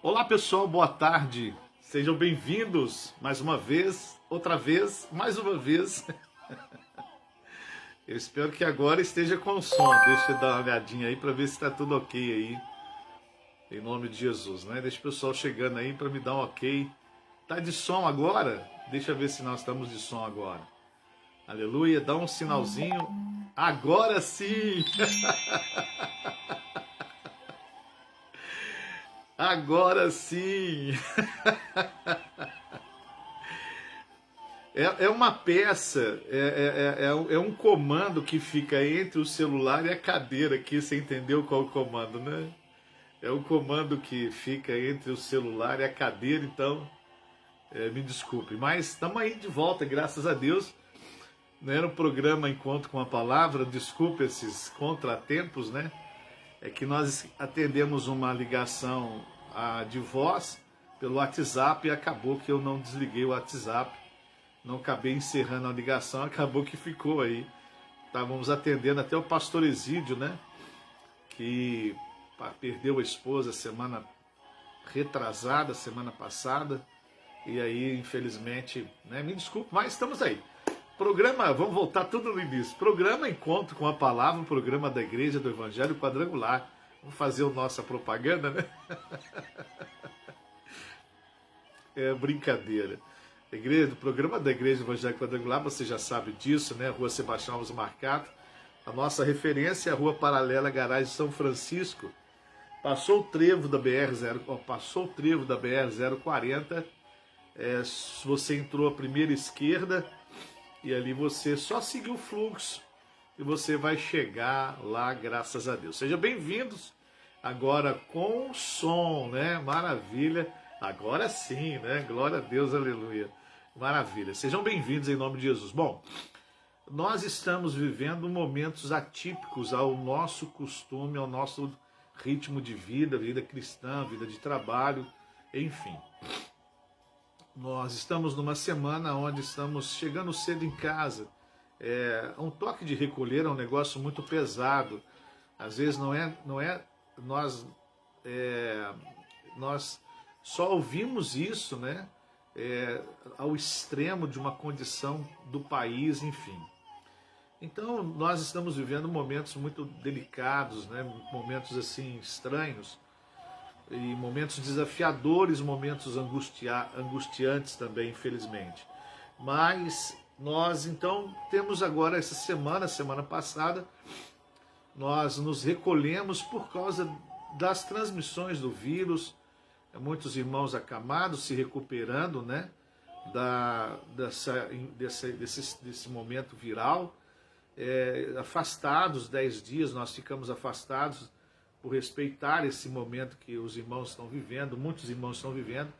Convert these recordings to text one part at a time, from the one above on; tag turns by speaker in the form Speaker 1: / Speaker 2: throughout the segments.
Speaker 1: Olá pessoal, boa tarde, sejam bem-vindos mais uma vez, outra vez, mais uma vez. Eu espero que agora esteja com som, deixa eu dar uma olhadinha aí para ver se está tudo ok aí, em nome de Jesus, né? Deixa o pessoal chegando aí para me dar um ok. Tá de som agora? Deixa eu ver se nós estamos de som agora. Aleluia, dá um sinalzinho. Agora sim! Agora sim! É uma peça, é um comando que fica entre o celular e a cadeira aqui, você entendeu qual é o comando, né? É um comando que fica entre o celular e a cadeira, então me desculpe. Mas estamos aí de volta, graças a Deus. Não era um programa Encontro com a Palavra, desculpe esses contratempos, né? É que nós atendemos uma ligação de voz pelo WhatsApp e acabou que eu não desliguei o WhatsApp. Não acabei encerrando a ligação, acabou que ficou aí. Estávamos atendendo até o pastor Exídio, né? Que perdeu a esposa semana retrasada, semana passada. E aí, infelizmente, né? Me desculpe, mas estamos aí. Programa, vamos voltar tudo no início. Programa Encontro com a Palavra, um programa da Igreja do Evangelho Quadrangular. Vamos fazer a nossa propaganda, né? É brincadeira. Igreja, do programa da Igreja Evangélica Quadrangular, você já sabe disso, né? Rua Sebastião Alves Marcato. A nossa referência é a Rua Paralela, Garagem São Francisco. Passou o trevo da BR-040, você entrou a primeira esquerda e ali você só seguiu o fluxo e você vai chegar lá, graças a Deus. Sejam bem-vindos agora com som, né? Maravilha. Agora sim, né? Glória a Deus, aleluia. Maravilha. Sejam bem-vindos em nome de Jesus. Bom, nós estamos vivendo momentos atípicos ao nosso costume, ao nosso ritmo de vida, vida cristã, vida de trabalho, enfim. Nós estamos numa semana onde estamos chegando cedo em casa. Um toque de recolher é um negócio muito pesado. Às vezes nós só ouvimos isso, né? Ao extremo de uma condição do país, enfim. Então, nós estamos vivendo momentos muito delicados, né? Momentos assim estranhos, e momentos desafiadores, momentos angustiantes também, infelizmente. Mas nós, então, temos agora essa semana passada, nós nos recolhemos por causa das transmissões do vírus. Muitos irmãos acamados se recuperando, né, desse momento viral, afastados 10 dias, nós ficamos afastados por respeitar esse momento que os irmãos estão vivendo, muitos irmãos estão vivendo,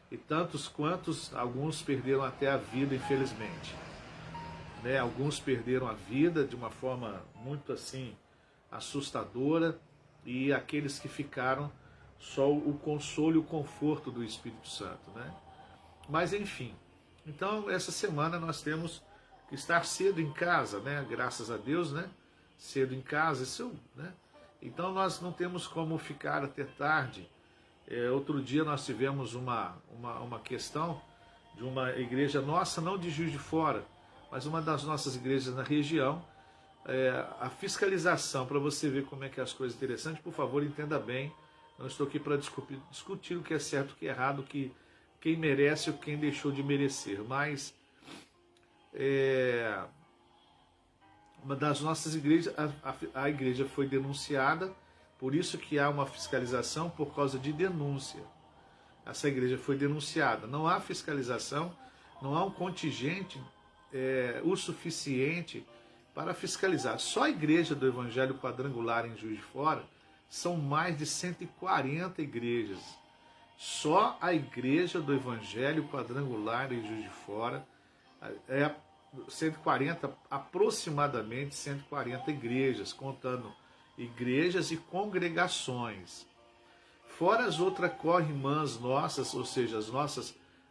Speaker 1: e tantos quantos, alguns perderam até a vida, infelizmente. Né? Alguns perderam a vida de uma forma muito assim assustadora, e aqueles que ficaram, só o consolo e o conforto do Espírito Santo, né? Mas enfim, então essa semana nós temos que estar cedo em casa, né? Graças a Deus, né? Cedo em casa, isso, né? Então nós não temos como ficar até tarde. Outro dia nós tivemos uma questão de uma igreja nossa, não de Juiz de Fora, mas uma das nossas igrejas na região. A fiscalização, para você ver como é que é as coisas interessantes, por favor, entenda bem. Não estou aqui para discutir o que é certo, o que é errado, quem merece ou quem deixou de merecer. Mas uma das nossas igrejas, a igreja foi denunciada, por isso que há uma fiscalização por causa de denúncia. Essa igreja foi denunciada. Não há fiscalização, não há um contingente o suficiente para fiscalizar. Só a igreja do Evangelho Quadrangular em Juiz de Fora são mais de 140 igrejas. Só a igreja do Evangelho Quadrangular em Juiz de Fora 140, aproximadamente 140 igrejas, contando igrejas e congregações. Fora as outras co-irmãs nossas, ou seja,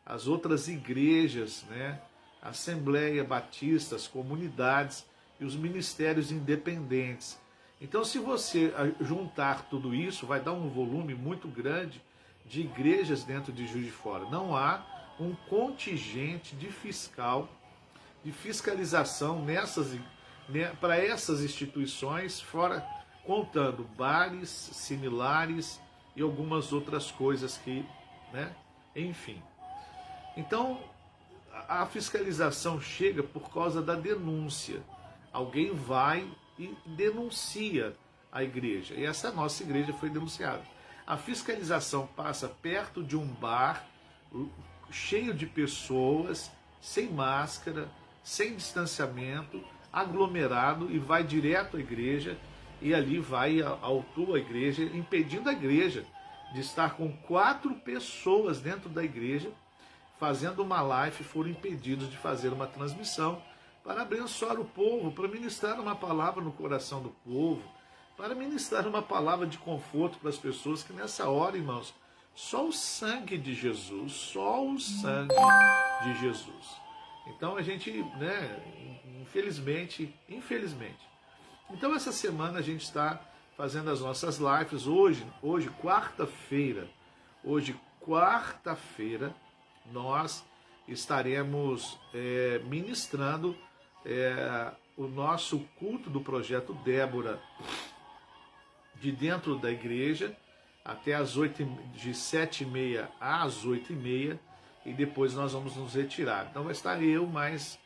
Speaker 1: as outras igrejas, né? Assembleia Batista, as comunidades e os ministérios independentes. Então, se você juntar tudo isso, vai dar um volume muito grande de igrejas dentro de Juiz de Fora. Não há um contingente de fiscalização para essas instituições, fora contando bares similares e algumas outras coisas que, né, enfim. Então, a fiscalização chega por causa da denúncia. Alguém vai e denuncia a igreja. E essa nossa igreja foi denunciada. A fiscalização passa perto de um bar cheio de pessoas, sem máscara, sem distanciamento, aglomerado, e vai direto à igreja, e ali autua a igreja, impedindo a igreja de estar com 4 pessoas dentro da igreja, fazendo uma live, foram impedidos de fazer uma transmissão para abençoar o povo, para ministrar uma palavra no coração do povo, para ministrar uma palavra de conforto para as pessoas que nessa hora, irmãos, só o sangue de Jesus, só o sangue de Jesus. Então a gente, né, infelizmente, então essa semana a gente está fazendo as nossas lives, hoje quarta-feira, nós estaremos ministrando o nosso culto do Projeto Débora de dentro da igreja até de 7h30 às 8h30, e depois nós vamos nos retirar. Então vai estar eu mais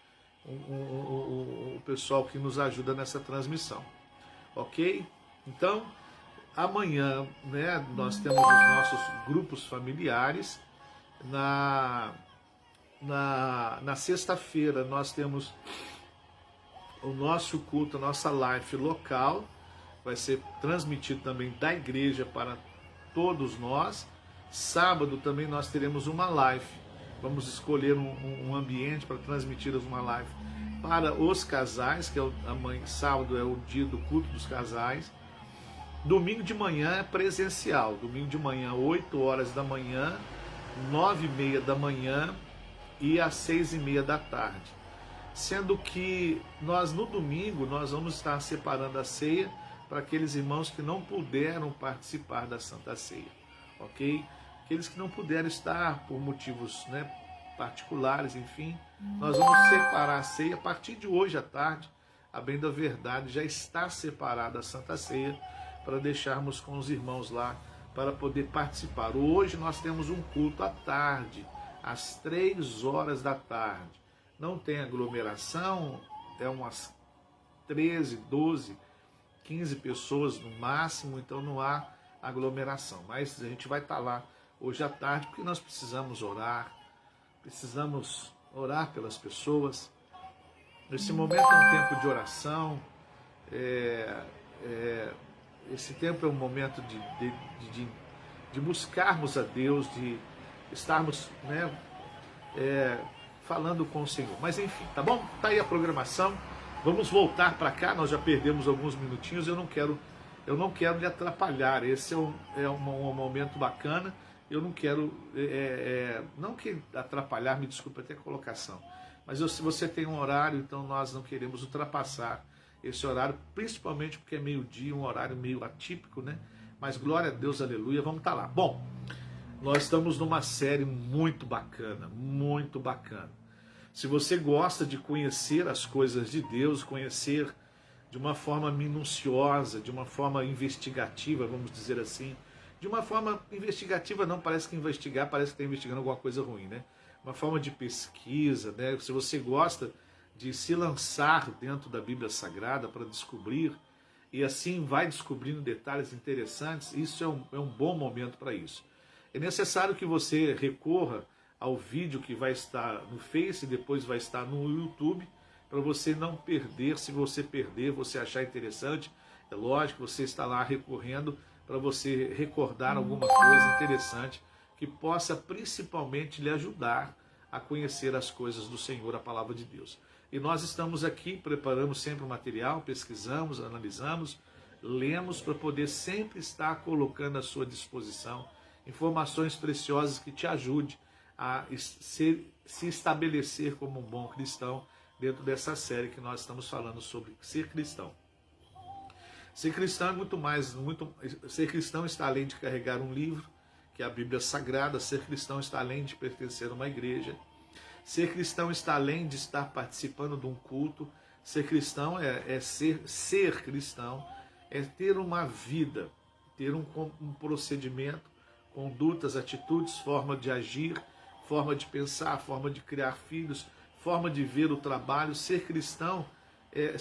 Speaker 1: o pessoal que nos ajuda nessa transmissão, ok? Então amanhã, né, nós temos os nossos grupos familiares. Na sexta-feira nós temos o nosso culto, a nossa live local, vai ser transmitido também da igreja para todos nós. Sábado também nós teremos uma live, vamos escolher um ambiente para transmitir uma live para os casais, que sábado é o dia do culto dos casais. Domingo de manhã é presencial, domingo de manhã 8 horas da manhã, 9h30 da manhã e às 6h30 da tarde. Sendo que nós no domingo nós vamos estar separando a ceia para aqueles irmãos que não puderam participar da Santa Ceia, ok? Aqueles que não puderam estar por motivos, né, particulares, enfim, nós vamos separar a ceia a partir de hoje à tarde. A bem da verdade, já está separada a Santa Ceia para deixarmos com os irmãos lá para poder participar. Hoje nós temos um culto à tarde, às 3 horas da tarde. Não tem aglomeração, é umas 13, 12, 15 pessoas no máximo, então não há aglomeração. Mas a gente vai estar lá hoje à tarde porque nós precisamos orar pelas pessoas. Esse momento é um tempo de oração, esse tempo é um momento de buscarmos a Deus, de estarmos, né, falando com o Senhor. Mas enfim, tá bom? Tá aí a programação. Vamos voltar para cá, nós já perdemos alguns minutinhos, eu não quero lhe atrapalhar. Esse é um momento bacana, eu não quero, não que atrapalhar, me desculpe até a colocação, mas se você tem um horário, então nós não queremos ultrapassar esse horário, principalmente porque é meio-dia, um horário meio atípico, né? Mas glória a Deus, aleluia, vamos estar lá. Bom, nós estamos numa série muito bacana, muito bacana. Se você gosta de conhecer as coisas de Deus, conhecer de uma forma minuciosa, de uma forma investigativa, vamos dizer assim, de uma forma investigativa não, parece que investigar, parece que está investigando alguma coisa ruim, né? Uma forma de pesquisa, né? Se você gosta de se lançar dentro da Bíblia Sagrada para descobrir, e assim vai descobrindo detalhes interessantes, isso é um bom momento para isso. É necessário que você recorra ao vídeo que vai estar no Face, depois vai estar no YouTube, para você não perder. Se você perder, você achar interessante, é lógico, você está lá recorrendo para você recordar alguma coisa interessante que possa principalmente lhe ajudar a conhecer as coisas do Senhor, a palavra de Deus. E nós estamos aqui, preparamos sempre o material, pesquisamos, analisamos, lemos para poder sempre estar colocando à sua disposição informações preciosas que te ajude a se estabelecer como um bom cristão dentro dessa série que nós estamos falando sobre ser cristão. Ser cristão é muito mais, ser cristão está além de carregar um livro, que é a Bíblia Sagrada. Ser cristão está além de pertencer a uma igreja. Ser cristão está além de estar participando de um culto. Ser cristão é ser cristão, é ter uma vida, ter um procedimento, condutas, atitudes, forma de agir, forma de pensar, forma de criar filhos, forma de ver o trabalho. Ser cristão é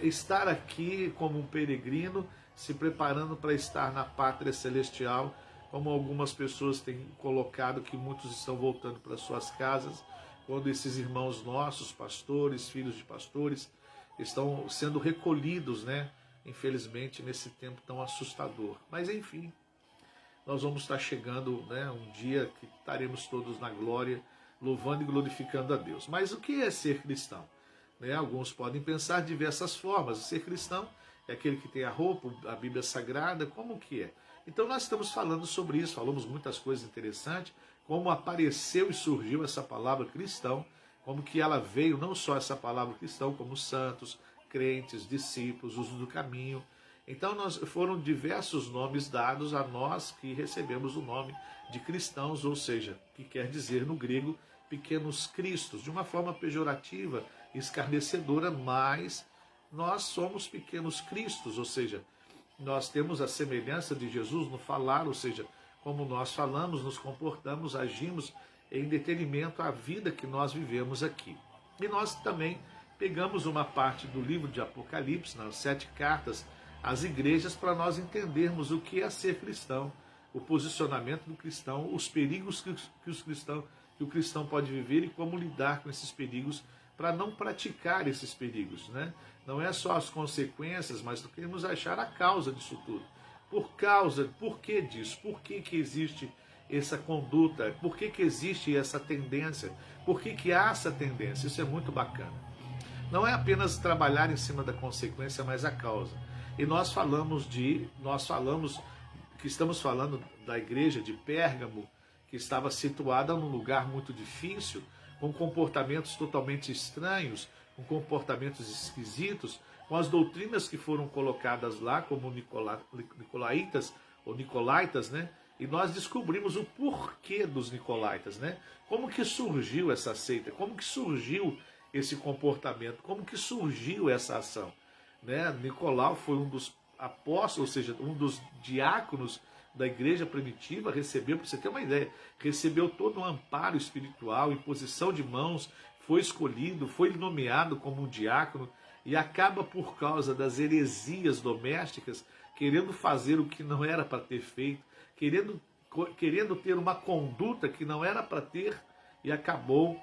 Speaker 1: estar aqui como um peregrino, se preparando para estar na pátria celestial, como algumas pessoas têm colocado, que muitos estão voltando para suas casas, quando esses irmãos nossos, pastores, filhos de pastores, estão sendo recolhidos, né? Infelizmente, nesse tempo tão assustador. Mas, enfim, nós vamos estar chegando, né, um dia que estaremos todos na glória, louvando e glorificando a Deus. Mas o que é ser cristão? Né? Alguns podem pensar de diversas formas. Ser cristão é aquele que tem a roupa, a Bíblia Sagrada, como que é? Então nós estamos falando sobre isso, falamos muitas coisas interessantes, como apareceu e surgiu essa palavra cristão, como que ela veio, não só essa palavra cristão, como santos, crentes, discípulos, uso do caminho. Então foram diversos nomes dados a nós que recebemos o nome de cristãos, ou seja, que quer dizer no grego pequenos cristos, de uma forma pejorativa, escarnecedora, mas nós somos pequenos cristos, ou seja, nós temos a semelhança de Jesus no falar, ou seja, como nós falamos, nos comportamos, agimos em detrimento à vida que nós vivemos aqui. E nós também pegamos uma parte do livro de Apocalipse, nas 7 cartas às igrejas, para nós entendermos o que é ser cristão, o posicionamento do cristão, os perigos que o cristão pode viver e como lidar com esses perigos para não praticar esses perigos, né? Não é só as consequências, mas queremos achar a causa disso tudo. Por que disso? Por que existe essa conduta? Por que existe essa tendência? Por que há essa tendência? Isso é muito bacana. Não é apenas trabalhar em cima da consequência, mas a causa. E nós estamos falando da igreja de Pérgamo, que estava situada num lugar muito difícil, com comportamentos totalmente estranhos, com comportamentos esquisitos, com as doutrinas que foram colocadas lá, como nicolaítas ou nicolaítas, né? E nós descobrimos o porquê dos nicolaítas, né? Como que surgiu essa seita, como que surgiu esse comportamento, como que surgiu essa ação, né? Nicolau foi um dos apóstolos, ou seja, um dos diáconos da igreja primitiva, recebeu, para você ter uma ideia, recebeu todo um amparo espiritual, imposição de mãos, foi escolhido, foi nomeado como um diácono e acaba por causa das heresias domésticas, querendo fazer o que não era para ter feito, querendo ter uma conduta que não era para ter, e acabou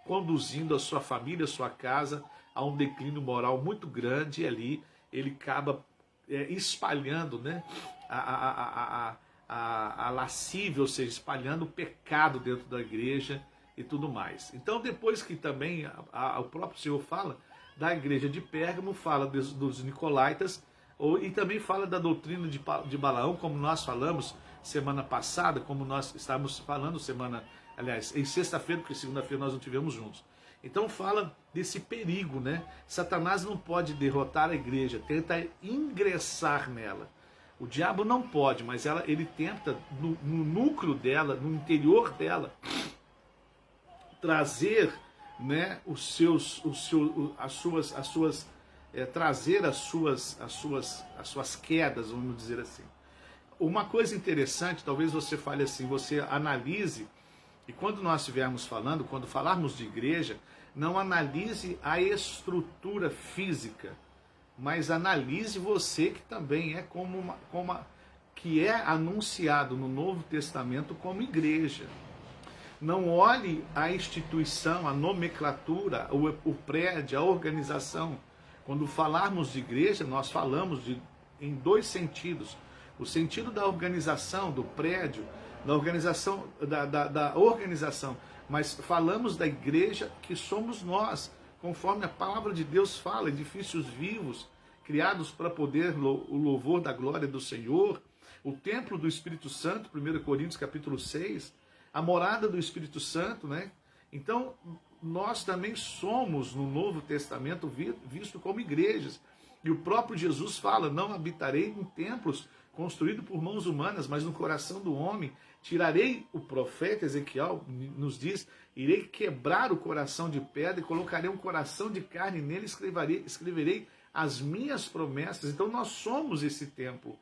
Speaker 1: conduzindo a sua família, a sua casa, a um declínio moral muito grande, e ali ele acaba espalhando, né, a lascívia, ou seja, espalhando o pecado dentro da igreja e tudo mais. Então, depois que também o próprio Senhor fala da igreja de Pérgamo, fala dos nicolaítas, e também fala da doutrina de Balaão, como nós falamos semana passada, como nós estávamos falando em sexta-feira, porque segunda-feira nós não tivemos juntos. Então fala desse perigo, né? Satanás não pode derrotar a igreja, tenta ingressar nela. O diabo não pode, mas ele tenta no núcleo dela, no interior dela, trazer, né, trazer as suas quedas, vamos dizer assim. Uma coisa interessante, talvez você fale assim, você analise, e quando nós estivermos falando, quando falarmos de igreja, não analise a estrutura física, mas analise você que também é que é anunciado no Novo Testamento como igreja. Não olhe a instituição, a nomenclatura, o prédio, a organização. Quando falarmos de igreja, nós falamos em 2 sentidos. O sentido da organização, do prédio, da organização, da organização, mas falamos da igreja que somos nós, conforme a palavra de Deus fala, edifícios vivos, criados para poder o louvor da glória do Senhor, o templo do Espírito Santo, 1 Coríntios capítulo 6, a morada do Espírito Santo, né? Então, nós também somos, no Novo Testamento, visto como igrejas. E o próprio Jesus fala, não habitarei em templos construído por mãos humanas, mas no coração do homem. Tirarei, o profeta Ezequiel nos diz, irei quebrar o coração de pedra e colocarei um coração de carne, e nele escreverei as minhas promessas. Então nós somos esse templo,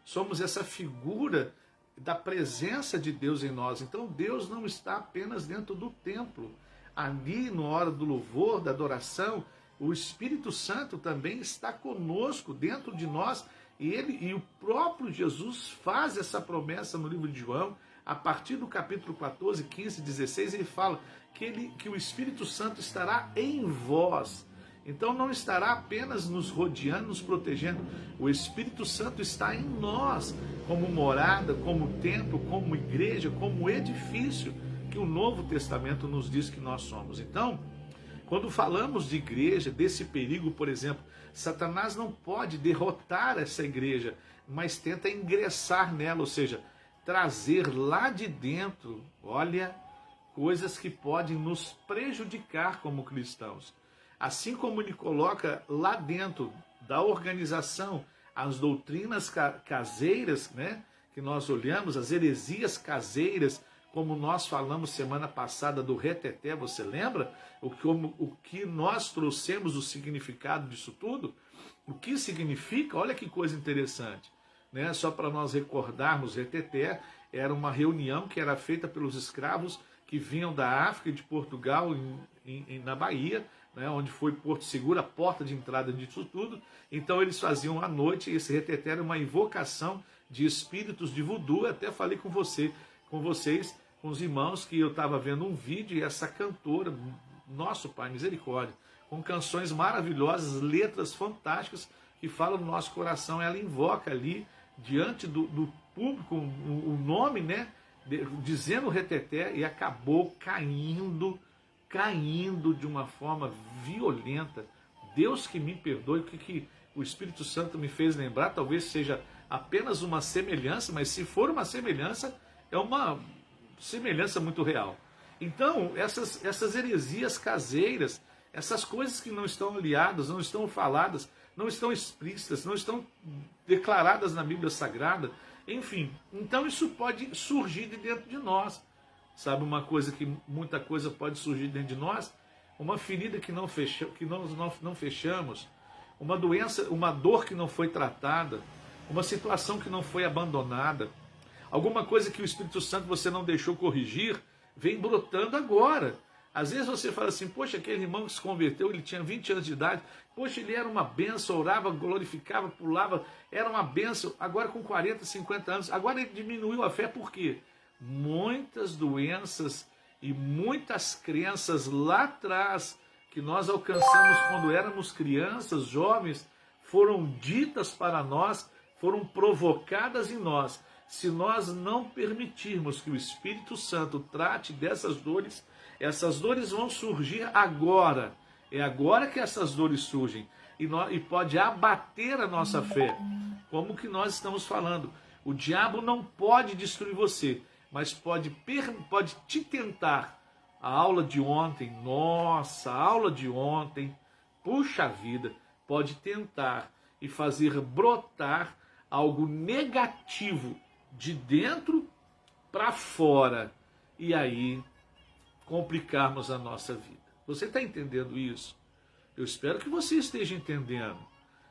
Speaker 1: somos essa figura da presença de Deus em nós. Então Deus não está apenas dentro do templo. Ali, na hora do louvor, da adoração, o Espírito Santo também está conosco, dentro de nós. E o próprio Jesus faz essa promessa no livro de João, a partir do capítulo 14, 15, 16, ele fala que o Espírito Santo estará em vós. Então não estará apenas nos rodeando, nos protegendo. O Espírito Santo está em nós, como morada, como templo, como igreja, como edifício, que o Novo Testamento nos diz que nós somos. Então, quando falamos de igreja, desse perigo, por exemplo, Satanás não pode derrotar essa igreja, mas tenta ingressar nela, ou seja, trazer lá de dentro, olha, coisas que podem nos prejudicar como cristãos. Assim como ele coloca lá dentro da organização as doutrinas caseiras, né, que nós olhamos, as heresias caseiras, como nós falamos semana passada do reteté, você lembra? O que nós trouxemos o significado disso tudo? O que significa? Olha que coisa interessante. Né? Só para nós recordarmos, reteté era uma reunião que era feita pelos escravos que vinham da África e de Portugal na Bahia, né? Onde foi Porto Seguro, a porta de entrada disso tudo. Então eles faziam à noite, e esse reteté era uma invocação de espíritos de voodoo. Até falei com vocês, com os irmãos, que eu estava vendo um vídeo e essa cantora, nosso Pai, misericórdia, com canções maravilhosas, letras fantásticas que falam no nosso coração. Ela invoca ali, diante do público, o nome, né, dizendo o reteté, e acabou caindo de uma forma violenta. Deus que me perdoe, o que o Espírito Santo me fez lembrar, talvez seja apenas uma semelhança, mas se for uma semelhança, é uma semelhança muito real. Então, essas heresias caseiras, essas coisas que não estão aliadas, não estão faladas, não estão explícitas, não estão declaradas na Bíblia Sagrada, enfim, então isso pode surgir de dentro de nós. Sabe uma coisa que muita coisa pode surgir dentro de nós? Uma ferida que não fechamos, uma doença, uma dor que não foi tratada, uma situação que não foi abandonada, alguma coisa que o Espírito Santo você não deixou corrigir, vem brotando agora. Às vezes você fala assim, poxa, aquele irmão que se converteu, ele tinha 20 anos de idade, poxa, ele era uma bênção, orava, glorificava, pulava, era uma bênção, agora com 40, 50 anos, agora ele diminuiu a fé, por quê? Muitas doenças e muitas crenças lá atrás, que nós alcançamos quando éramos crianças, jovens, foram ditas para nós, foram provocadas em nós. Se nós não permitirmos que o Espírito Santo trate dessas dores, essas dores vão surgir agora. É agora que essas dores surgem. E pode abater a nossa fé. Como que nós estamos falando. O diabo não pode destruir você, mas pode te tentar. A aula de ontem, nossa, a aula de ontem, puxa vida, pode tentar e fazer brotar algo negativo de dentro para fora. E aí complicarmos a nossa vida. Você está entendendo isso? Eu espero que você esteja entendendo.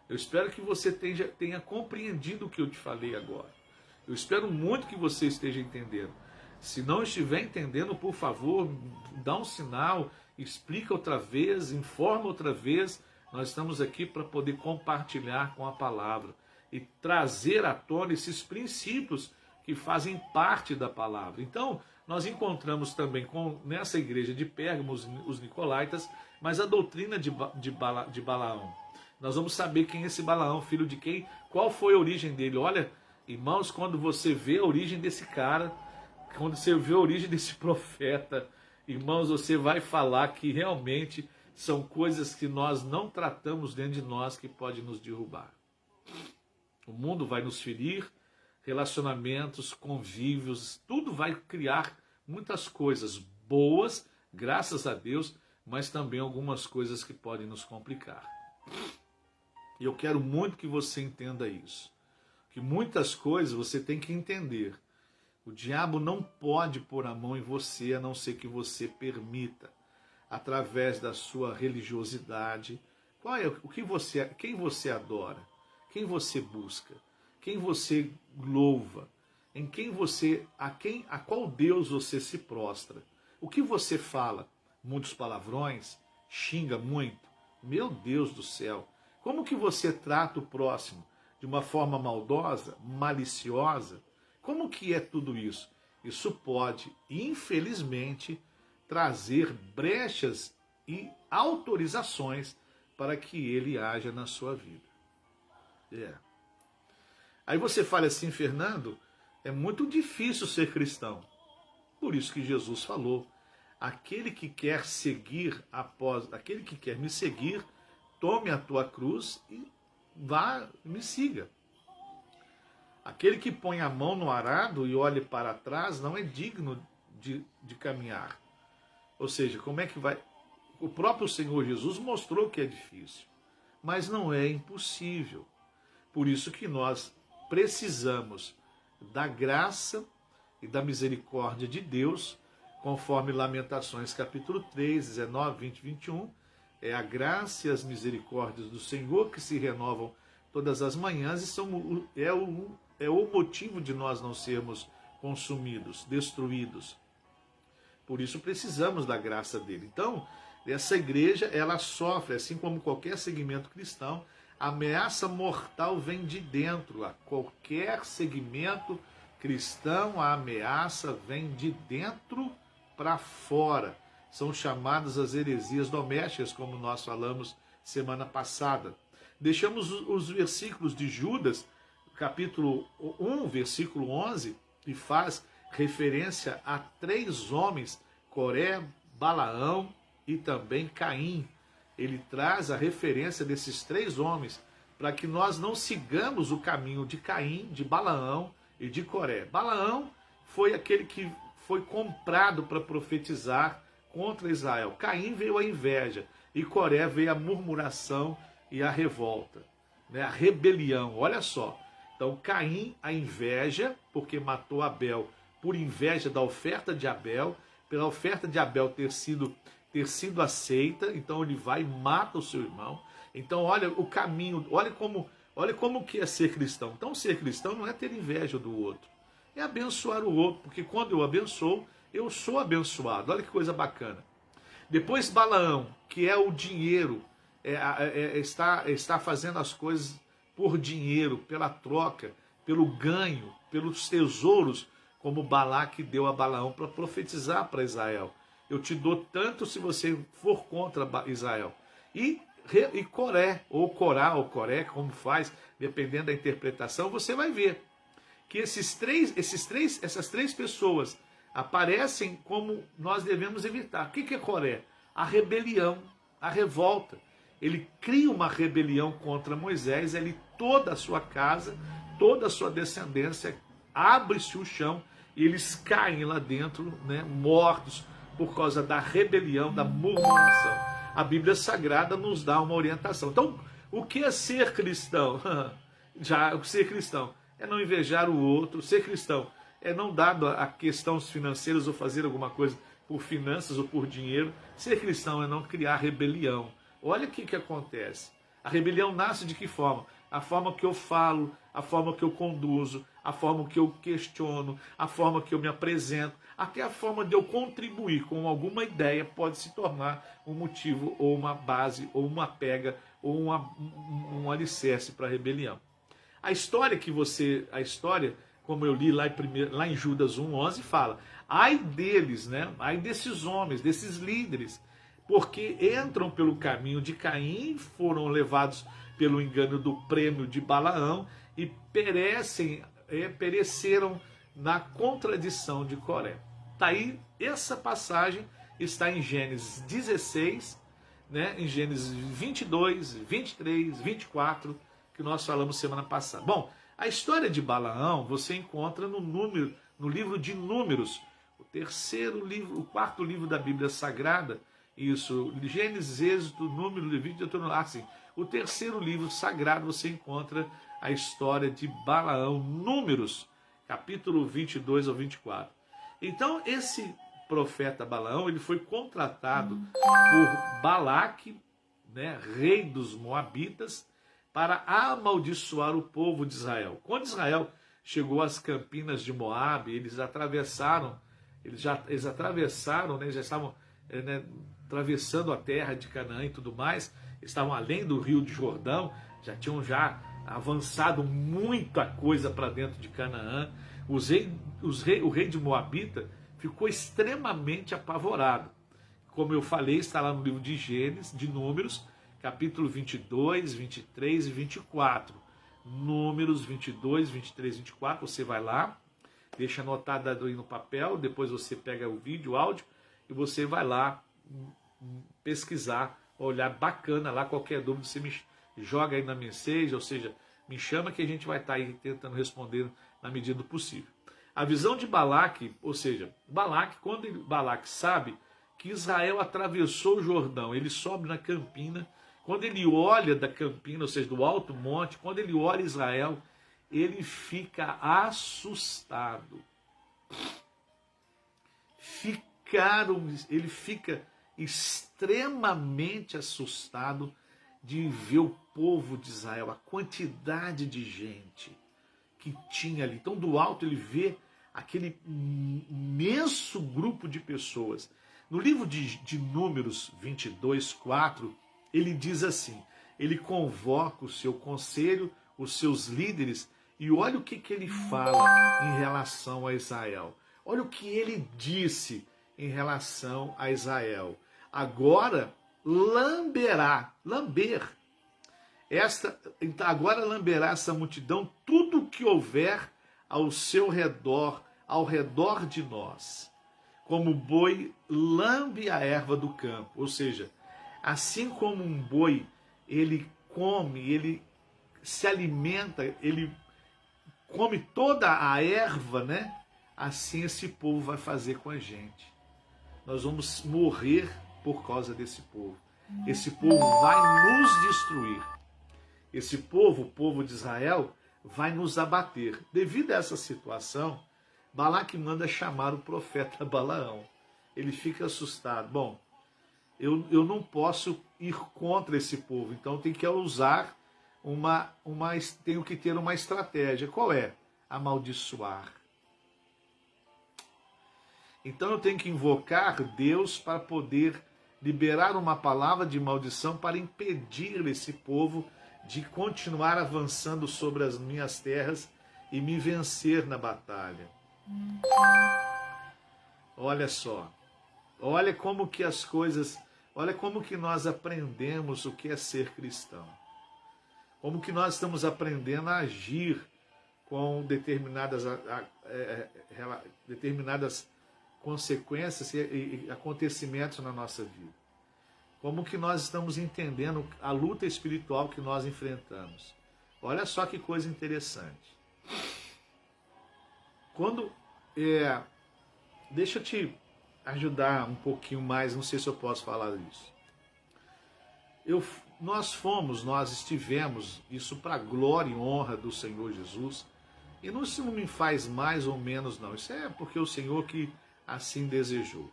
Speaker 1: Eu espero que você tenha compreendido o que eu te falei agora. Eu espero muito que você esteja entendendo. Se não estiver entendendo, por favor, dá um sinal, explica outra vez, informa outra vez. Nós estamos aqui para poder compartilhar com a palavra e trazer à tona esses princípios que fazem parte da palavra. Então, nós encontramos também nessa igreja de Pérgamo os nicolaítas, mas a doutrina de Balaão. Nós vamos saber quem é esse Balaão, filho de quem, qual foi a origem dele. Olha, irmãos, quando você vê a origem desse cara, quando você vê a origem desse profeta, irmãos, você vai falar que realmente são coisas que nós não tratamos dentro de nós que pode nos derrubar. O mundo vai nos ferir, relacionamentos, convívios, tudo vai criar muitas coisas boas, graças a Deus, mas também algumas coisas que podem nos complicar. E eu quero muito que você entenda isso. que muitas coisas você tem que entender. O diabo não pode pôr a mão em você, a não ser que você permita, através da sua religiosidade. Quem você adora? Quem você busca? Quem você louva? A qual Deus você se prostra? O que você fala? Muitos palavrões? Xinga muito? Meu Deus do céu! Como que você trata o próximo? De uma forma maldosa, maliciosa? Como que é tudo isso? Isso pode, infelizmente, trazer brechas e autorizações para que ele haja na sua vida. Aí você fala assim, Fernando, é muito difícil ser cristão. Por isso que Jesus falou, aquele que quer me seguir, tome a tua cruz e vá, me siga. Aquele que põe a mão no arado e olhe para trás não é digno de caminhar. Ou seja, como é que vai? O próprio Senhor Jesus mostrou que é difícil, mas não é impossível. Por isso que nós precisamos da graça e da misericórdia de Deus, conforme Lamentações capítulo 3, 19, 20 e 21. É a graça e as misericórdias do Senhor que se renovam todas as manhãs e é o motivo de nós não sermos consumidos, destruídos. Por isso precisamos da graça dele. Então, essa igreja, ela sofre, assim como qualquer segmento cristão, a ameaça mortal vem de dentro. A qualquer segmento cristão, a ameaça vem de dentro para fora. São chamadas as heresias domésticas, como nós falamos semana passada. Deixamos os versículos de Judas, capítulo 1, versículo 11, e faz referência a 3 homens, Coré, Balaão e também Caim. Ele traz a referência desses 3 homens para que nós não sigamos o caminho de Caim, de Balaão e de Coré. Balaão foi aquele que foi comprado para profetizar contra Israel. Caim veio a inveja e Coré veio a murmuração e a revolta, né? A rebelião. Olha só. Então Caim, a inveja, porque matou Abel por inveja da oferta de Abel, pela oferta de Abel ter sido aceita, então ele vai e mata o seu irmão. Então olha o caminho, olha como que é ser cristão. Então ser cristão não é ter inveja do outro, é abençoar o outro, porque quando eu abençoo, eu sou abençoado. Olha que coisa bacana. Depois Balaão, que é o dinheiro, está fazendo as coisas por dinheiro, pela troca, pelo ganho, pelos tesouros, como Balaque deu a Balaão para profetizar para Israel. Eu te dou tanto se você for contra Israel. E Coré, ou Corá, ou Coré, como faz, dependendo da interpretação, você vai ver que essas três pessoas aparecem como nós devemos evitar. O que é Coré? A rebelião, a revolta. Ele cria uma rebelião contra Moisés, toda a sua casa, toda a sua descendência, abre-se o chão e eles caem lá dentro, né, mortos por causa da rebelião, da murmuração. A Bíblia Sagrada nos dá uma orientação. Então, o que é ser cristão? Ser cristão é não invejar o outro. Ser cristão é não dar a questões financeiras ou fazer alguma coisa por finanças ou por dinheiro. Ser cristão é não criar rebelião. Olha o que acontece. A rebelião nasce de que forma? A forma que eu falo, a forma que eu conduzo, a forma que eu questiono, a forma que eu me apresento, até a forma de eu contribuir com alguma ideia pode se tornar um motivo, ou uma base, ou uma pega, ou um alicerce para a rebelião. A história, como eu li lá em Judas 1:11, fala: ai deles, né? Ai desses homens, desses líderes, porque entram pelo caminho de Caim, foram levados pelo engano do prêmio de Balaão e pereceram na contradição de Coré. Tá aí, essa passagem está em Gênesis 16, né, em Gênesis 22, 23, 24, que nós falamos semana passada. Bom, a história de Balaão você encontra no livro de Números, o quarto livro da Bíblia Sagrada. Isso, Gênesis, Êxodo, Número, Levítico e Deuteronômio. Assim, o terceiro livro sagrado você encontra a história de Balaão, Números, capítulo 22 ao 24. Então, esse profeta Balaão, ele foi contratado por Balaque, né, rei dos Moabitas, para amaldiçoar o povo de Israel. Quando Israel chegou às campinas de Moabe, eles atravessaram, né, já estavam né, atravessando a terra de Canaã e tudo mais, estavam além do rio de Jordão, já tinham avançado muita coisa para dentro de Canaã. O rei de Moabita ficou extremamente apavorado. Como eu falei, está lá no livro de Gênesis, de Números, capítulo 22, 23 e 24. Números 22, 23 e 24, você vai lá, deixa anotado aí no papel, depois você pega o vídeo, o áudio, e você vai lá pesquisar, olhar bacana lá, qualquer dúvida você me joga aí na mensagem, ou seja, me chama que a gente vai estar aí tentando responder na medida do possível. A visão de Balaque, ou seja, quando Balaque sabe que Israel atravessou o Jordão, ele sobe na campina, quando ele olha da campina, ou seja, do alto monte, quando ele olha Israel, ele fica assustado. Ele fica extremamente assustado de ver o povo de Israel, a quantidade de gente que tinha ali. Então, do alto, ele vê aquele imenso grupo de pessoas. No livro de Números 22, 4, ele diz assim, ele convoca o seu conselho, os seus líderes, e olha o que ele fala em relação a Israel. Olha o que ele disse em relação a Israel. Agora agora lamberá essa multidão tudo o que houver ao seu redor, ao redor de nós, como o boi lambe a erva do campo. Ou seja, assim como um boi, ele come, ele se alimenta, ele come toda a erva, né? Assim esse povo vai fazer com a gente. Nós vamos morrer por causa desse povo. Esse povo vai nos destruir. Esse povo, o povo de Israel, vai nos abater. Devido a essa situação, Balaque manda chamar o profeta Balaão. Ele fica assustado. Bom, eu não posso ir contra esse povo, então tenho que usar tenho que ter uma estratégia. Qual é? Amaldiçoar. Então eu tenho que invocar Deus para poder liberar uma palavra de maldição para impedir esse povo de continuar avançando sobre as minhas terras e me vencer na batalha. Olha só, olha como que as coisas, olha como que nós aprendemos o que é ser cristão. Como que nós estamos aprendendo a agir com determinadas consequências e acontecimentos na nossa vida. Como que nós estamos entendendo a luta espiritual que nós enfrentamos. Olha só que coisa interessante. Deixa eu te ajudar um pouquinho mais, não sei se eu posso falar isso. Nós estivemos, isso para a glória e honra do Senhor Jesus, e isso não me faz mais ou menos não, isso é porque o Senhor que assim desejou.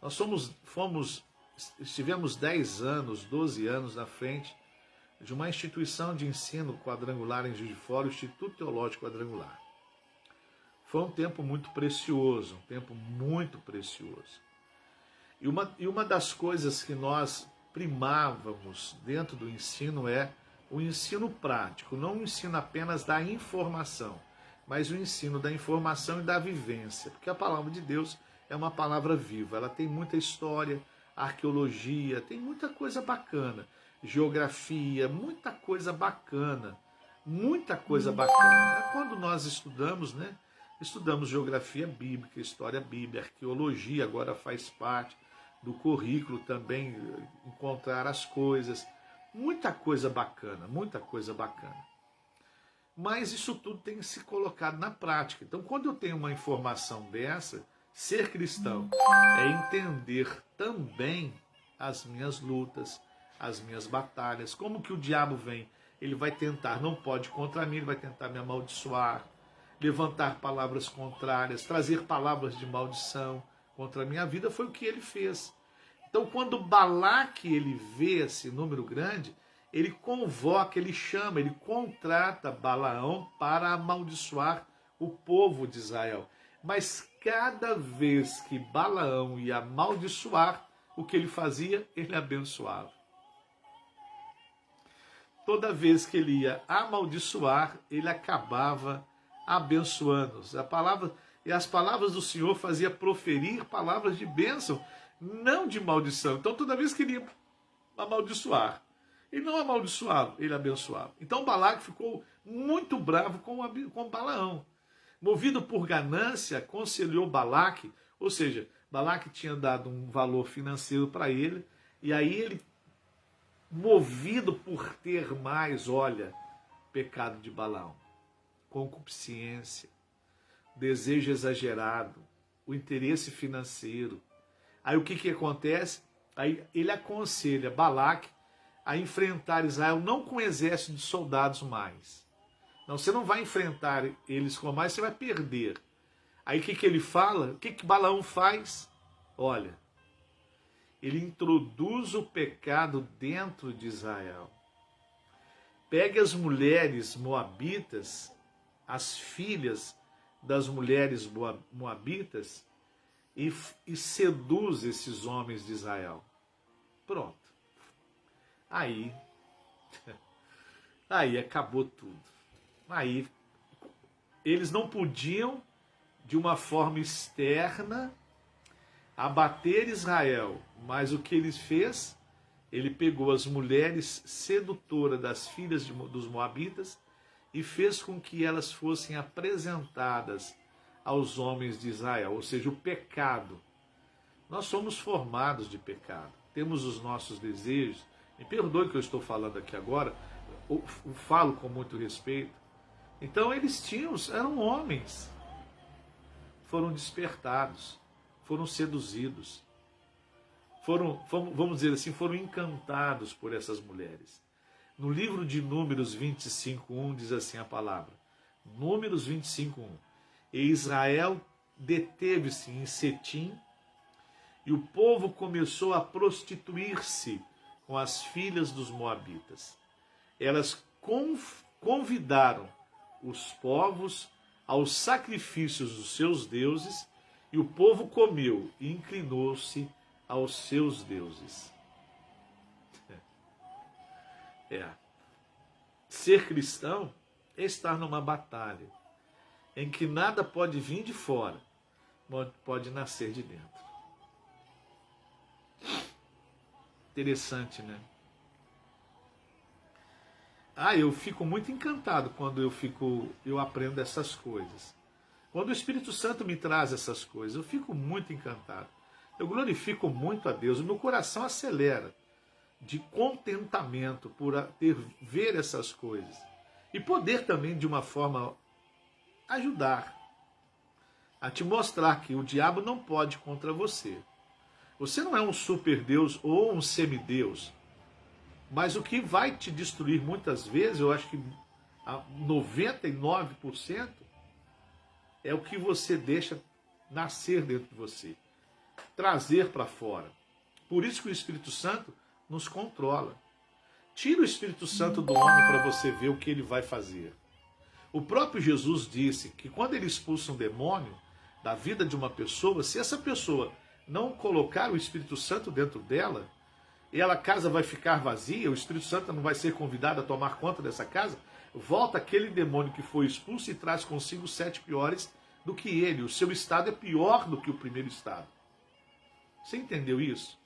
Speaker 1: Nós estivemos 10 anos, 12 anos na frente de uma instituição de ensino quadrangular em Juiz de Fora, o Instituto Teológico Quadrangular. Foi um tempo muito precioso, um tempo muito precioso. E uma das coisas que nós primávamos dentro do ensino é o ensino prático, não o ensino apenas da informação, mas o ensino da informação e da vivência, porque a palavra de Deus é uma palavra viva, ela tem muita história, arqueologia, tem muita coisa bacana, geografia, muita coisa bacana, muita coisa bacana. Quando nós estudamos, né? Estudamos geografia bíblica, história bíblica, arqueologia, agora faz parte do currículo também, encontrar as coisas, muita coisa bacana, muita coisa bacana. Mas isso tudo tem que ser colocado na prática. Então, quando eu tenho uma informação dessa, ser cristão é entender também as minhas lutas, as minhas batalhas, como que o diabo vem ele vai tentar, não pode contra mim, ele vai tentar me amaldiçoar, levantar palavras contrárias, trazer palavras de maldição contra a minha vida. Foi o que ele fez. Então, quando Balaque ele vê esse número grande, ele convoca, ele chama, ele contrata Balaão para amaldiçoar o povo de Israel. Mas cada vez que Balaão ia amaldiçoar, o que ele fazia? Ele abençoava. Toda vez que ele ia amaldiçoar, ele acabava abençoando-os. E as palavras do Senhor fazia proferir palavras de bênção, não de maldição. Então, toda vez que ele ia amaldiçoar, ele não amaldiçoava, ele abençoava. Então, Balaque ficou muito bravo com Balaão. Movido por ganância, aconselhou Balaque, ou seja, Balaque tinha dado um valor financeiro para ele, e aí ele, movido por ter mais, olha, pecado de Balaão, concupiscência, desejo exagerado, o interesse financeiro. Aí o que acontece? Aí ele aconselha Balaque a enfrentar Israel não com um exército de soldados mais. Não, você não vai enfrentar eles com mais, você vai perder. Aí o que ele fala? O que Balaão faz? Olha, ele introduz o pecado dentro de Israel. Pega as mulheres moabitas, as filhas das mulheres moabitas, e seduz esses homens de Israel. Pronto. Aí acabou tudo. Aí eles não podiam, de uma forma externa, abater Israel. Mas o que ele fez? Ele pegou as mulheres sedutoras das filhas dos moabitas e fez com que elas fossem apresentadas aos homens de Israel, ou seja, o pecado. Nós somos formados de pecado, temos os nossos desejos. Me perdoe que eu estou falando aqui agora, eu falo com muito respeito. Então eles eram homens, foram despertados, foram seduzidos, vamos dizer assim, foram encantados por essas mulheres. No livro de Números 25:1 diz assim a palavra, Números 25:1, e Israel deteve-se em Setim, e o povo começou a prostituir-se com as filhas dos moabitas. Elas convidaram os povos aos sacrifícios dos seus deuses, e o povo comeu e inclinou-se aos seus deuses. Ser cristão é estar numa batalha em que nada pode vir de fora, pode nascer de dentro. Interessante, né? Eu fico muito encantado quando eu aprendo essas coisas. Quando o Espírito Santo me traz essas coisas, eu fico muito encantado. Eu glorifico muito a Deus, o meu coração acelera de contentamento por ver essas coisas. E poder também, de uma forma, ajudar a te mostrar que o diabo não pode contra você. Você não é um super Deus ou um semideus. Mas o que vai te destruir muitas vezes, eu acho que 99%, é o que você deixa nascer dentro de você, trazer para fora. Por isso que o Espírito Santo nos controla. Tira o Espírito Santo do homem para você ver o que ele vai fazer. O próprio Jesus disse que quando ele expulsa um demônio da vida de uma pessoa, se essa pessoa não colocar o Espírito Santo dentro dela, e a casa vai ficar vazia, o Espírito Santo não vai ser convidado a tomar conta dessa casa, volta aquele demônio que foi expulso e traz consigo 7 piores do que ele. O seu estado é pior do que o primeiro estado. Você entendeu isso?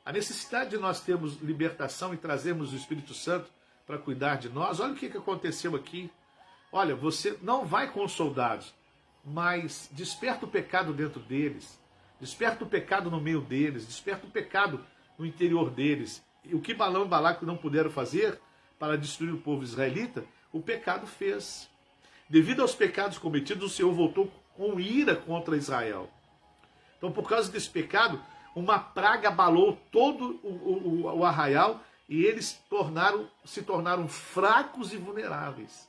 Speaker 1: A necessidade de nós termos libertação e trazermos o Espírito Santo para cuidar de nós. Olha o que aconteceu aqui. Olha, você não vai com os soldados, mas desperta o pecado dentro deles. Desperta o pecado no meio deles, desperta o pecado no interior deles. E o que Balaão e Balaque não puderam fazer para destruir o povo israelita, o pecado fez. Devido aos pecados cometidos, o Senhor voltou com ira contra Israel. Então, por causa desse pecado, uma praga abalou todo o arraial E eles se tornaram fracos e vulneráveis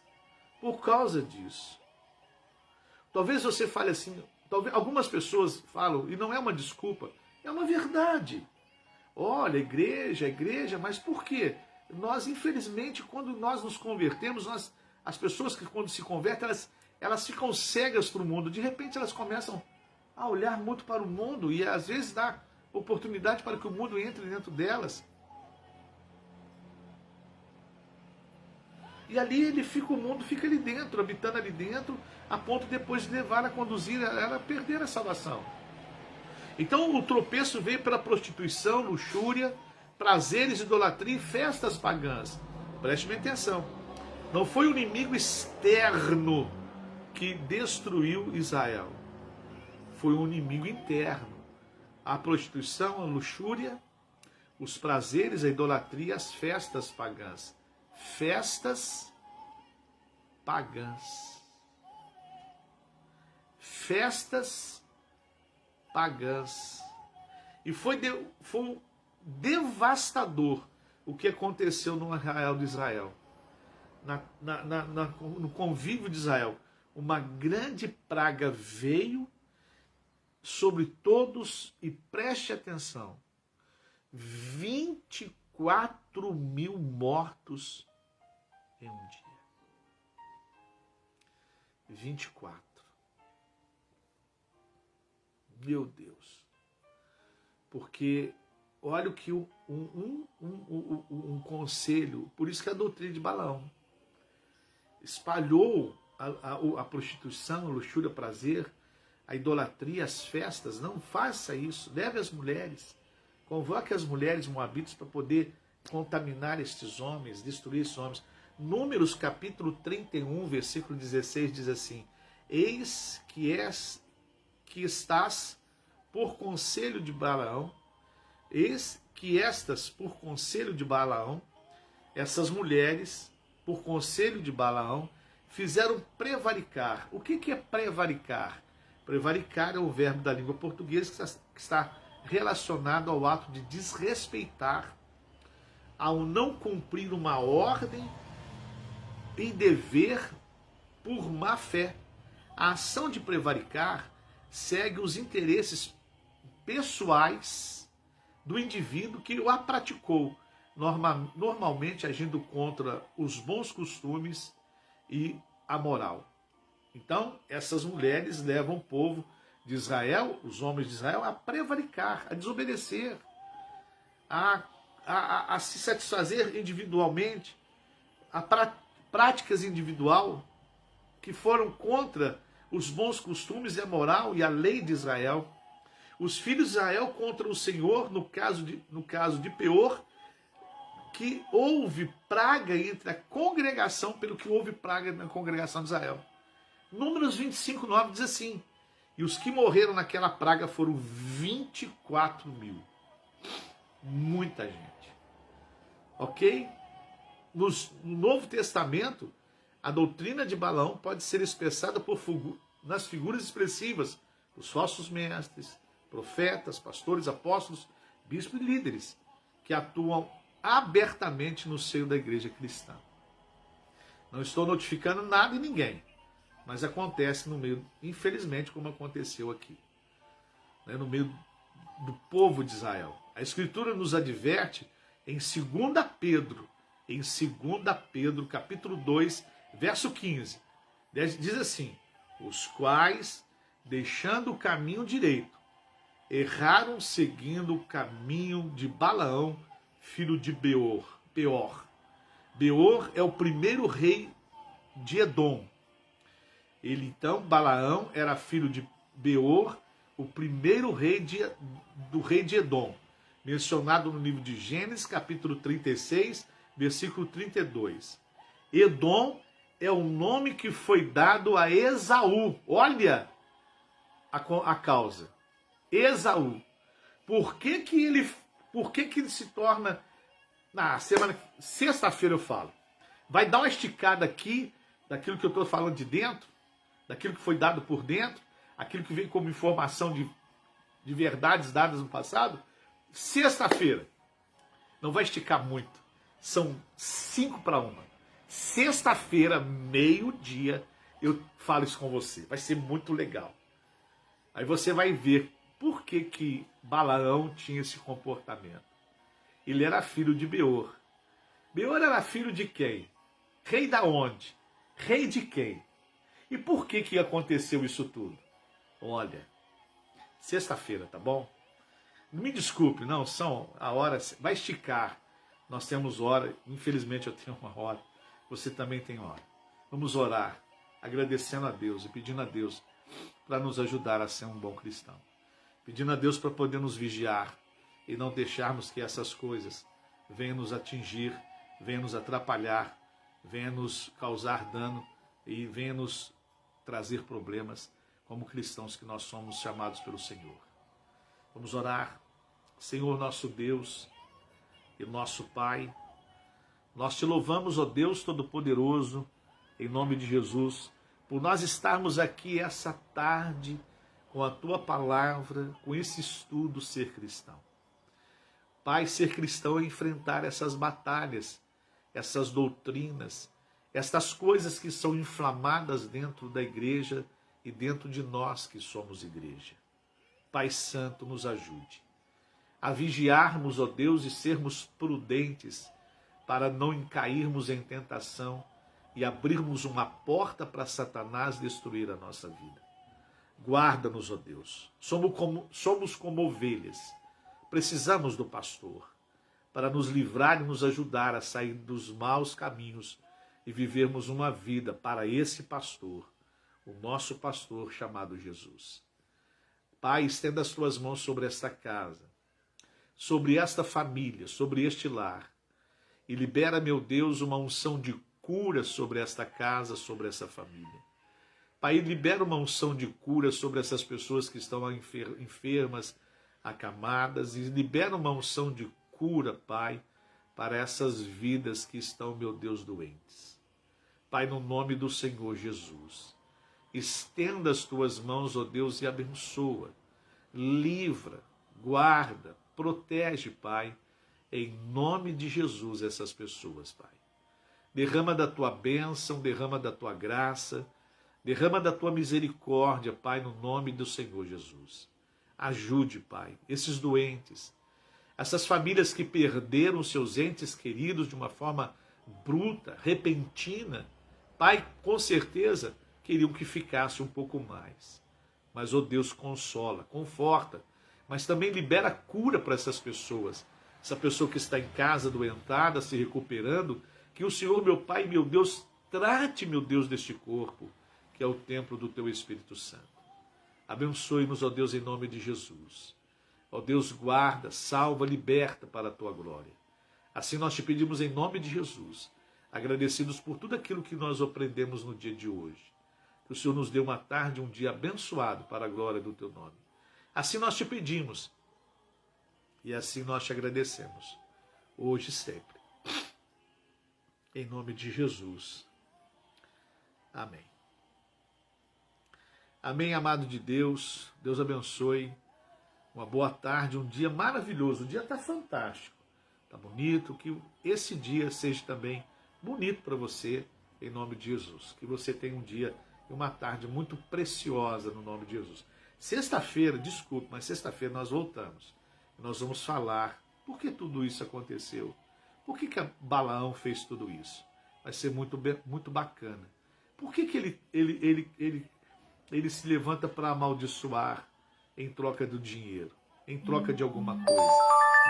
Speaker 1: por causa disso. Talvez você fale assim, algumas pessoas falam, e não é uma desculpa, é uma verdade. Olha, igreja, mas por quê? Nós, infelizmente, quando nós nos convertemos, as pessoas que quando se convertem, elas ficam cegas para o mundo. De repente elas começam a olhar muito para o mundo e às vezes dá oportunidade para que o mundo entre dentro delas. E ali o mundo fica ali dentro, habitando ali dentro, a ponto depois de levar a conduzir ela a perder a salvação. Então o tropeço veio pela prostituição, luxúria, prazeres, idolatria e festas pagãs. Preste bem atenção. Não foi o inimigo externo que destruiu Israel. Foi um inimigo interno. A prostituição, a luxúria, os prazeres, a idolatria, as festas pagãs. Festas pagãs. Festas pagãs. E foi devastador o que aconteceu no arraial de Israel. No convívio de Israel. Uma grande praga veio sobre todos e preste atenção. 24 mil mortos em um dia. 24. Meu Deus. Porque olha o que um conselho, por isso que a doutrina de Balaão espalhou a prostituição, a luxúria, prazer, a idolatria, as festas. Não faça isso. Leve as mulheres. Convoque as mulheres moabitas para poder contaminar estes homens, destruir esses homens. Números capítulo 31, versículo 16 diz assim: eis que estás por conselho de Balaão, eis que estas por conselho de Balaão, essas mulheres por conselho de Balaão, fizeram prevaricar. O que é prevaricar? Prevaricar é o verbo da língua portuguesa que está relacionado ao ato de desrespeitar, ao não cumprir uma ordem e dever por má fé. A ação de prevaricar segue os interesses pessoais do indivíduo que a praticou, normalmente agindo contra os bons costumes e a moral. Então, essas mulheres levam o povo de Israel, os homens de Israel, a prevaricar, a desobedecer, a se satisfazer individualmente, a práticas individual que foram contra os bons costumes e a moral e a lei de Israel. Os filhos de Israel contra o Senhor, no caso de Peor, que houve praga entre a congregação, pelo que houve praga na congregação de Israel. Números 25, 9 diz assim: e os que morreram naquela praga foram 24 mil. Muita gente. Ok? No Novo Testamento, a doutrina de Balaão pode ser expressada nas figuras expressivas, os falsos mestres, profetas, pastores, apóstolos, bispos e líderes, que atuam abertamente no seio da igreja cristã. Não estou notificando nada e ninguém, mas acontece no meio, infelizmente, como aconteceu aqui, né, no meio do povo de Israel. A Escritura nos adverte em 2 Pedro, capítulo 2, verso 15, diz assim: os quais, deixando o caminho direito, erraram seguindo o caminho de Balaão, filho de Beor. Beor é o primeiro rei de Edom. Balaão era filho de Beor, o primeiro rei do rei de Edom, mencionado no livro de Gênesis, capítulo 36, versículo 32. Edom é o nome que foi dado a Esaú. Olha a causa. Esaú. Por que ele se torna... Sexta-feira eu falo. Vai dar uma esticada aqui daquilo que eu estou falando de dentro, daquilo que foi dado por dentro, aquilo que veio como informação de verdades dadas no passado. Sexta-feira. Não vai esticar muito. São 5:1. Sexta-feira, meio-dia, eu falo isso com você. Vai ser muito legal. Aí você vai ver por que Balaão tinha esse comportamento. Ele era filho de Beor. Beor era filho de quem? Rei da onde? Rei de quem? E por que aconteceu isso tudo? Olha, sexta-feira, tá bom? Me desculpe, não, a hora vai esticar. Nós temos hora, infelizmente eu tenho uma hora, você também tem hora. Vamos orar, agradecendo a Deus e pedindo a Deus para nos ajudar a ser um bom cristão. Pedindo a Deus para poder nos vigiar e não deixarmos que essas coisas venham nos atingir, venham nos atrapalhar, venham nos causar dano e venham nos trazer problemas como cristãos que nós somos chamados pelo Senhor. Vamos orar. Senhor nosso Deus e nosso Pai, nós te louvamos, ó Deus Todo-Poderoso, em nome de Jesus, por nós estarmos aqui essa tarde com a Tua Palavra, com esse estudo Ser Cristão. Pai, ser cristão é enfrentar essas batalhas, essas doutrinas, estas coisas que são inflamadas dentro da igreja e dentro de nós que somos igreja. Pai Santo, nos ajude a vigiarmos, ó Deus, e sermos prudentes para não cairmos em tentação e abrirmos uma porta para Satanás destruir a nossa vida. Guarda-nos, ó Deus. Somos como ovelhas. Precisamos do pastor para nos livrar e nos ajudar a sair dos maus caminhos e vivermos uma vida para esse pastor, o nosso pastor chamado Jesus. Pai, estenda as tuas mãos sobre esta casa, sobre esta família, sobre este lar, e libera, meu Deus, uma unção de cura sobre esta casa, sobre essa família. Pai, libera uma unção de cura sobre essas pessoas que estão enfermas, acamadas, e libera uma unção de cura, Pai, para essas vidas que estão, meu Deus, doentes. Pai, no nome do Senhor Jesus, estenda as tuas mãos, ó Deus, e abençoa, livra, guarda, protege, Pai, em nome de Jesus, essas pessoas, Pai. Derrama da tua bênção, derrama da tua graça, derrama da tua misericórdia, Pai, no nome do Senhor Jesus. Ajude, Pai, esses doentes, essas famílias que perderam seus entes queridos de uma forma bruta, repentina. Pai, com certeza, queriam que ficasse um pouco mais. Mas, ó Deus, consola, conforta, mas também libera cura para essas pessoas. Essa pessoa que está em casa, doentada, se recuperando, que o Senhor, meu Pai, meu Deus, trate, meu Deus, deste corpo, que é o templo do Teu Espírito Santo. Abençoe-nos, ó Deus, em nome de Jesus. Ó Deus, guarda, salva, liberta para a Tua glória. Assim nós te pedimos em nome de Jesus, agradecidos por tudo aquilo que nós aprendemos no dia de hoje. Que o Senhor nos dê uma tarde, um dia abençoado para a glória do Teu nome. Assim nós te pedimos e assim nós te agradecemos, hoje e sempre. Em nome de Jesus. Amém. Amém, amado de Deus. Deus abençoe. Uma boa tarde, um dia maravilhoso. O dia está fantástico. Está bonito. Que esse dia seja também bonito para você, em nome de Jesus. Que você tenha um dia e uma tarde muito preciosa no nome de Jesus. Sexta-feira, desculpe, mas sexta-feira nós voltamos. Nós vamos falar por que tudo isso aconteceu. Por que Balaão fez tudo isso? Vai ser muito bacana. Por que ele se levanta para amaldiçoar em troca do dinheiro? Em troca de alguma coisa.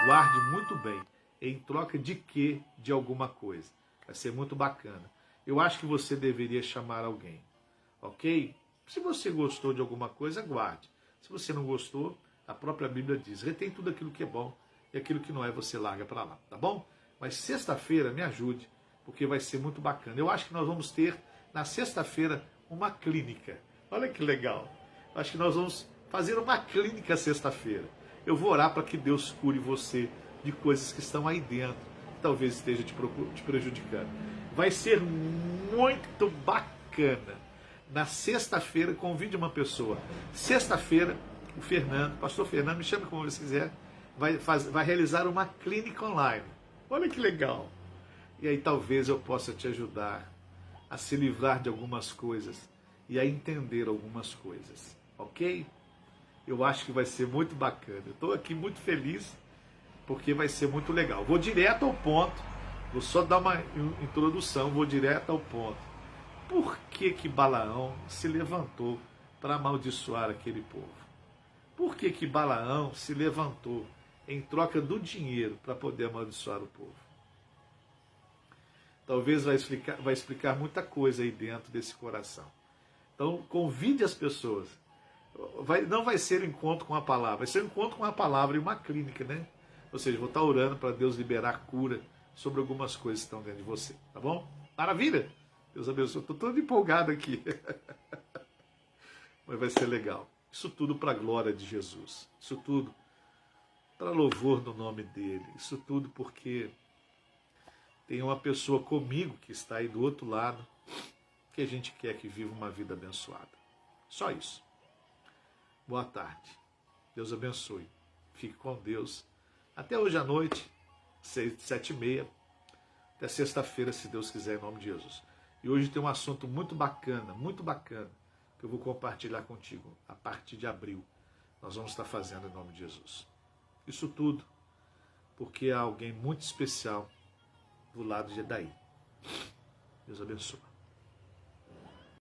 Speaker 1: Guarde muito bem. Em troca de quê? De alguma coisa. Vai ser muito bacana. Eu acho que você deveria chamar alguém. Ok? Se você gostou de alguma coisa, guarde. Se você não gostou, a própria Bíblia diz, retém tudo aquilo que é bom e aquilo que não é, você larga para lá, tá bom? Mas sexta-feira me ajude, porque vai ser muito bacana. Eu acho que nós vamos ter, na sexta-feira, uma clínica. Olha que legal. Eu acho que nós vamos fazer uma clínica sexta-feira. Eu vou orar para que Deus cure você de coisas que estão aí dentro, que talvez esteja te prejudicando. Vai ser muito bacana. Na sexta-feira, convide uma pessoa. Sexta-feira, o Fernando, pastor Fernando, me chame como você quiser, vai realizar uma clínica online. Olha que legal. E aí talvez eu possa te ajudar a se livrar de algumas coisas e a entender algumas coisas, ok? Eu acho que vai ser muito bacana. Eu estou aqui muito feliz porque vai ser muito legal. Vou direto ao ponto, vou só dar uma introdução, vou direto ao ponto. Por que que Balaão se levantou para amaldiçoar aquele povo? Por que que Balaão se levantou em troca do dinheiro para poder amaldiçoar o povo? Talvez vai explicar muita coisa aí dentro desse coração. Então, convide as pessoas. Não vai ser um encontro com a palavra, vai ser um encontro com a palavra e uma clínica, né? Ou seja, vou estar orando para Deus liberar cura sobre algumas coisas que estão dentro de você, tá bom? Maravilha! Deus abençoe. Estou todo empolgado aqui. Mas vai ser legal. Isso tudo para a glória de Jesus. Isso tudo para louvor do nome dele. Isso tudo porque tem uma pessoa comigo que está aí do outro lado que a gente quer que viva uma vida abençoada. Só isso. Boa tarde. Deus abençoe. Fique com Deus. Até hoje à noite, 7h30. Até sexta-feira, se Deus quiser, em nome de Jesus. E hoje tem um assunto muito bacana, que eu vou compartilhar contigo a partir de abril. Nós vamos estar fazendo em nome de Jesus. Isso tudo porque há alguém muito especial do lado de daí. Deus abençoe.